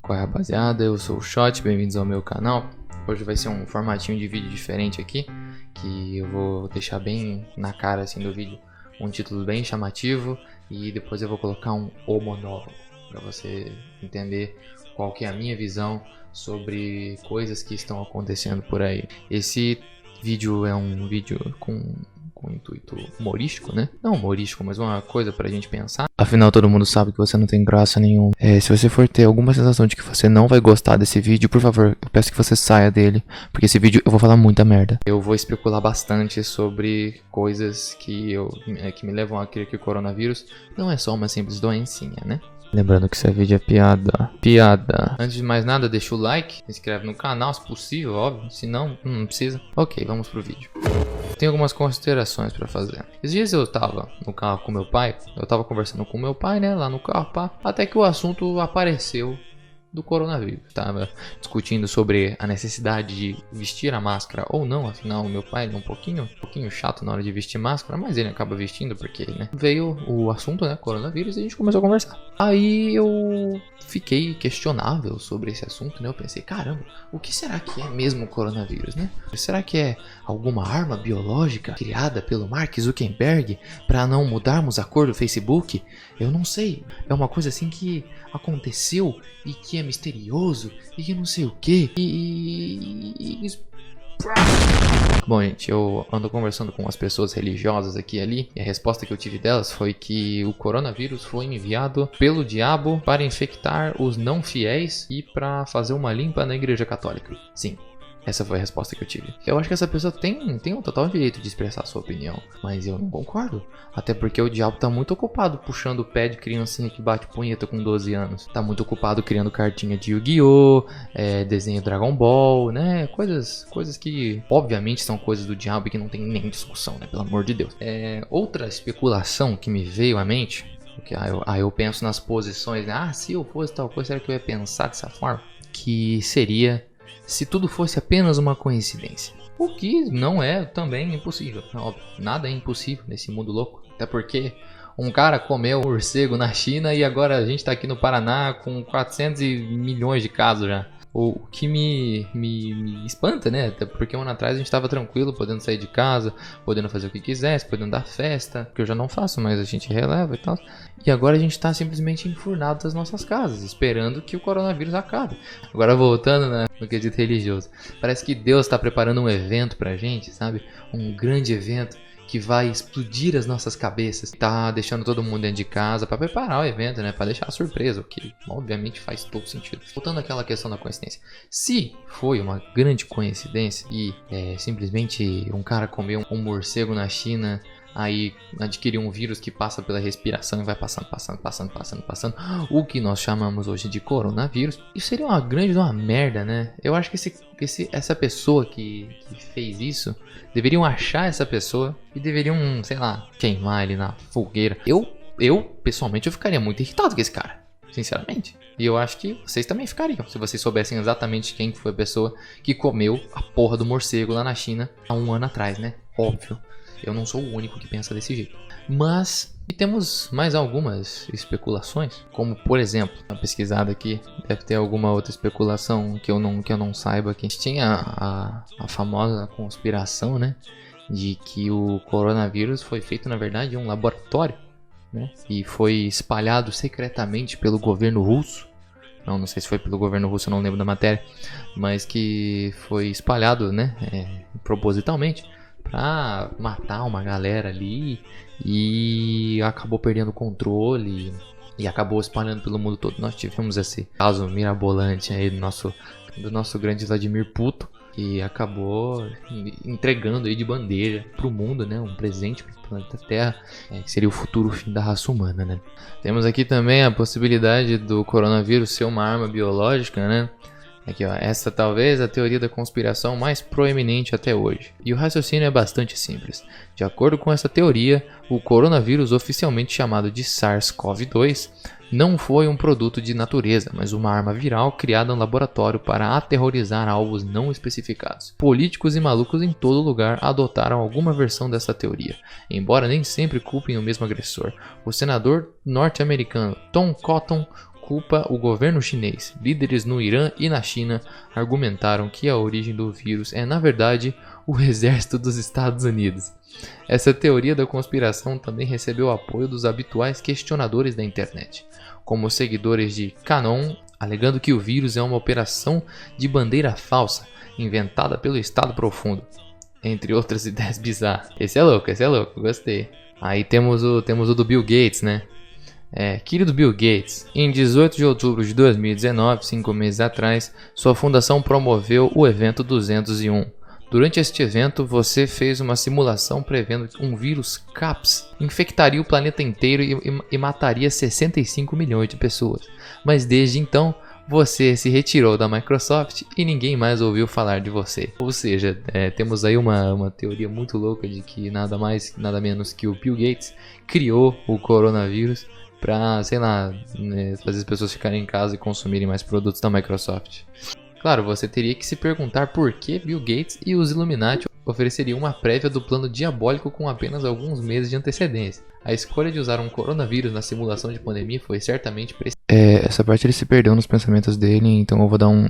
Qual é, rapaziada? Eu sou o Shot, bem-vindos ao meu canal. Hoje vai ser um formatinho de vídeo diferente aqui, que eu vou deixar bem na cara assim do vídeo um título bem chamativo e depois eu vou colocar um monólogo para você entender qual que é a minha visão sobre coisas que estão acontecendo por aí. Esse vídeo é um vídeo com intuito humorístico, né? Não humorístico, mas uma coisa pra gente pensar. Afinal, todo mundo sabe que você não tem graça nenhuma. Se você for ter alguma sensação de que você não vai gostar desse vídeo, por favor, eu peço que você saia dele, porque esse vídeo eu vou falar muita merda. Eu vou especular bastante sobre coisas que me levam a crer que o coronavírus não é só uma simples doencinha, né? Lembrando que esse vídeo é piada. Antes de mais nada, deixa o like, se inscreve no canal, se possível, óbvio. Se não, não precisa. Ok, vamos pro vídeo. Tenho algumas considerações pra fazer. Esses dias eu tava no carro com meu pai. Eu tava conversando com meu pai, né, lá no carro, pá. Até que o assunto apareceu do coronavírus. Tava discutindo sobre a necessidade de vestir a máscara ou não. Afinal, meu pai é um pouquinho chato na hora de vestir máscara, mas ele acaba vestindo porque, né, veio o assunto, né, coronavírus, e a gente começou a conversar. Aí eu fiquei questionável sobre esse assunto, né? Eu pensei, caramba, o que será que é mesmo o coronavírus, né? Será que é alguma arma biológica criada pelo Mark Zuckerberg para não mudarmos a cor do Facebook? Eu não sei. É uma coisa assim que aconteceu e que é misterioso e que não sei o que. Bom, gente, eu ando conversando com as pessoas religiosas aqui e ali, e a resposta que eu tive delas foi que o coronavírus foi enviado pelo diabo para infectar os não fiéis e para fazer uma limpa na igreja católica. Sim. Essa foi a resposta que eu tive. Eu acho que essa pessoa tem um total direito de expressar a sua opinião, mas eu não concordo. Até porque o diabo tá muito ocupado puxando o pé de criancinha que bate punheta com 12 anos. Tá muito ocupado criando cartinha de Yu-Gi-Oh!, desenho Dragon Ball, né? Coisas que obviamente são coisas do diabo e que não tem nem discussão, né? Pelo amor de Deus. Outra especulação que me veio à mente, porque eu penso nas posições, né? Se eu fosse tal coisa, será que eu ia pensar dessa forma? Que seria se tudo fosse apenas uma coincidência. O que não é também impossível. Óbvio, nada é impossível nesse mundo louco. Até porque um cara comeu um morcego na China e agora a gente tá aqui no Paraná com 400 milhões de casos já. O que me espanta, né? Até porque um ano atrás a gente tava tranquilo, podendo sair de casa, podendo fazer o que quisesse, podendo dar festa, que eu já não faço, mas a gente releva e tal. E agora a gente tá simplesmente enfurnado das nossas casas, esperando que o coronavírus acabe. Agora voltando, né, no quesito religioso. Parece que Deus tá preparando um evento pra gente, sabe? Um grande evento que vai explodir as nossas cabeças. Tá deixando todo mundo dentro de casa para preparar o evento, né? Para deixar a surpresa, o que obviamente faz todo sentido. Voltando àquela questão da coincidência. Se foi uma grande coincidência e simplesmente um cara comeu um morcego na China, aí adquiriu um vírus que passa pela respiração e vai passando, o que nós chamamos hoje de coronavírus, isso seria uma grande merda, né? Eu acho que essa pessoa que fez isso, deveriam achar essa pessoa e deveriam, sei lá, queimar ele na fogueira. Eu pessoalmente, eu ficaria muito irritado com esse cara, sinceramente. E eu acho que vocês também ficariam, se vocês soubessem exatamente quem foi a pessoa que comeu a porra do morcego lá na China há um ano atrás, né? Óbvio. Eu não sou o único que pensa desse jeito. Mas temos mais algumas especulações, como por exemplo, uma pesquisada aqui, deve ter alguma outra especulação que eu não saiba aqui. Tinha a famosa conspiração, né, de que o coronavírus foi feito na verdade em um laboratório, né, e foi espalhado secretamente pelo governo russo. Não sei se foi pelo governo russo, eu não lembro da matéria, mas que foi espalhado, né, propositalmente, pra matar uma galera ali, e acabou perdendo o controle e acabou espalhando pelo mundo todo. Nós tivemos esse caso mirabolante aí do nosso grande Vladimir Putin, que acabou entregando aí de bandeja pro mundo, né, um presente pro planeta Terra, que seria o futuro fim da raça humana, né. Temos aqui também a possibilidade do coronavírus ser uma arma biológica, né. Aqui, ó, essa talvez a teoria da conspiração mais proeminente até hoje. E o raciocínio é bastante simples. De acordo com essa teoria, o coronavírus, oficialmente chamado de SARS-CoV-2, não foi um produto de natureza, mas uma arma viral criada no laboratório para aterrorizar alvos não especificados. Políticos e malucos em todo lugar adotaram alguma versão dessa teoria, embora nem sempre culpem o mesmo agressor. O senador norte-americano Tom Cotton culpa o governo chinês. Líderes no Irã e na China argumentaram que a origem do vírus é, na verdade, o exército dos Estados Unidos. Essa teoria da conspiração também recebeu o apoio dos habituais questionadores da internet, como os seguidores de QAnon, alegando que o vírus é uma operação de bandeira falsa, inventada pelo Estado Profundo, entre outras ideias bizarras. Esse é louco, gostei. Aí temos o do Bill Gates, né? Querido Bill Gates, em 18 de outubro de 2019, 5 meses atrás, sua fundação promoveu o evento 201. Durante este evento, você fez uma simulação prevendo que um vírus CAPS infectaria o planeta inteiro e mataria 65 milhões de pessoas. Mas desde então, você se retirou da Microsoft e ninguém mais ouviu falar de você. Ou seja, temos aí uma teoria muito louca de que nada mais, nada menos que o Bill Gates criou o coronavírus para, sei lá, fazer as pessoas ficarem em casa e consumirem mais produtos da Microsoft. Claro, você teria que se perguntar por que Bill Gates e os Illuminati ofereceriam uma prévia do plano diabólico com apenas alguns meses de antecedência. A escolha de usar um coronavírus na simulação de pandemia foi certamente essa parte ele se perdeu nos pensamentos dele, então eu vou dar um...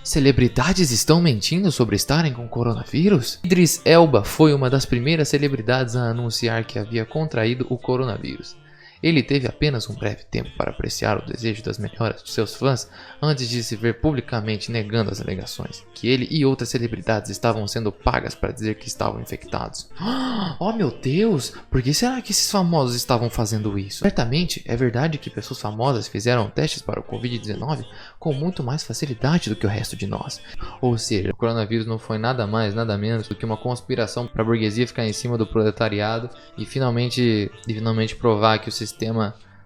Celebridades estão mentindo sobre estarem com coronavírus? Idris Elba foi uma das primeiras celebridades a anunciar que havia contraído o coronavírus. Ele teve apenas um breve tempo para apreciar o desejo das melhoras de seus fãs antes de se ver publicamente negando as alegações, que ele e outras celebridades estavam sendo pagas para dizer que estavam infectados. Oh meu Deus, por que será que esses famosos estavam fazendo isso? Certamente é verdade que pessoas famosas fizeram testes para o Covid-19 com muito mais facilidade do que o resto de nós. Ou seja, o coronavírus não foi nada mais, nada menos do que uma conspiração para a burguesia ficar em cima do proletariado e finalmente provar que o sistema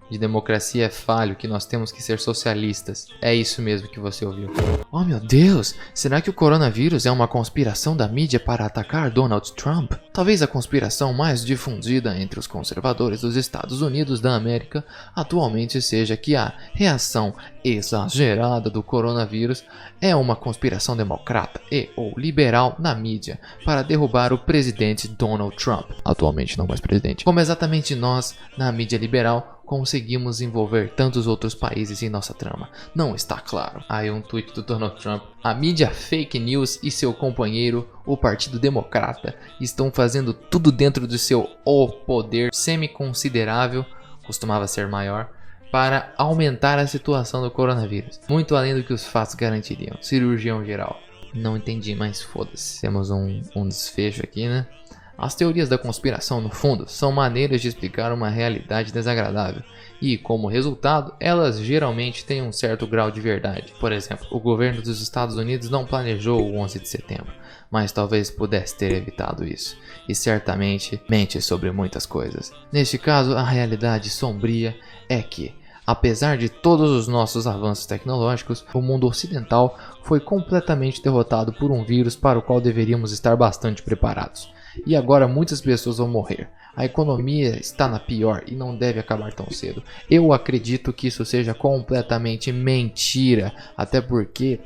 de democracia é falho, que nós temos que ser socialistas. É isso mesmo que você ouviu. Oh meu Deus, será que o coronavírus é uma conspiração da mídia para atacar Donald Trump? Talvez a conspiração mais difundida entre os conservadores dos Estados Unidos da América atualmente seja que a reação exagerada do coronavírus é uma conspiração democrata e ou liberal na mídia para derrubar o presidente Donald Trump, atualmente não mais presidente, como exatamente nós, na mídia liberal, conseguimos envolver tantos outros países em nossa trama. Não está claro. Aí um tweet do Donald Trump. A mídia fake news e seu companheiro, o Partido Democrata, estão fazendo tudo dentro do seu poder semi-considerável, costumava ser maior, para aumentar a situação do coronavírus. Muito além do que os fatos garantiriam. Cirurgião geral. Não entendi, mas foda-se. Temos um desfecho aqui, né? As teorias da conspiração, no fundo, são maneiras de explicar uma realidade desagradável e, como resultado, elas geralmente têm um certo grau de verdade. Por exemplo, o governo dos Estados Unidos não planejou o 11 de setembro, mas talvez pudesse ter evitado isso, e certamente mente sobre muitas coisas. Neste caso, a realidade sombria é que, apesar de todos os nossos avanços tecnológicos, o mundo ocidental foi completamente derrotado por um vírus para o qual deveríamos estar bastante preparados. E agora muitas pessoas vão morrer. A economia está na pior e não deve acabar tão cedo. Eu acredito que isso seja completamente mentira, até porque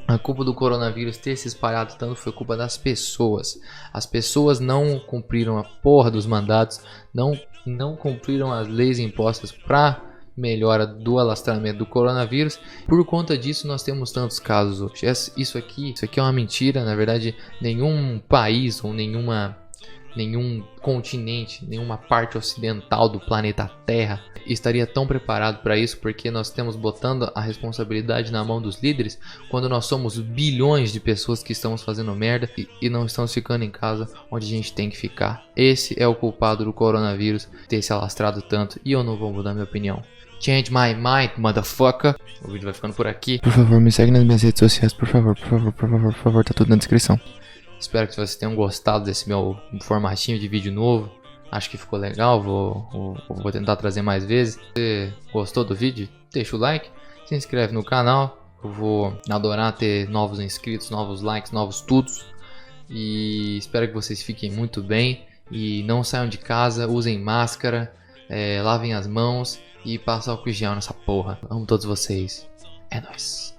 a culpa do coronavírus ter se espalhado tanto foi culpa das pessoas. As pessoas não cumpriram a porra dos mandatos, não cumpriram as leis impostas para melhora do alastramento do coronavírus. Por conta disso nós temos tantos casos hoje. Isso aqui é uma mentira. Na verdade, nenhum país ou nenhum continente, nenhuma parte ocidental do planeta Terra estaria tão preparado para isso, porque nós estamos botando a responsabilidade na mão dos líderes quando nós somos bilhões de pessoas que estamos fazendo merda e não estamos ficando em casa onde a gente tem que ficar. Esse é o culpado do coronavírus ter se alastrado tanto e eu não vou mudar minha opinião. Change my mind, motherfucker. O vídeo vai ficando por aqui. Por favor, me segue nas minhas redes sociais, por favor, tá tudo na descrição. Espero que vocês tenham gostado desse meu formatinho de vídeo novo. Acho que ficou legal, vou tentar trazer mais vezes. Se você gostou do vídeo, deixa o like, se inscreve no canal. Eu vou adorar ter novos inscritos, novos likes, novos tudos. E espero que vocês fiquem muito bem. E não saiam de casa, usem máscara, lavem as mãos e passem álcool gel nessa porra. Amo todos vocês. É nóis.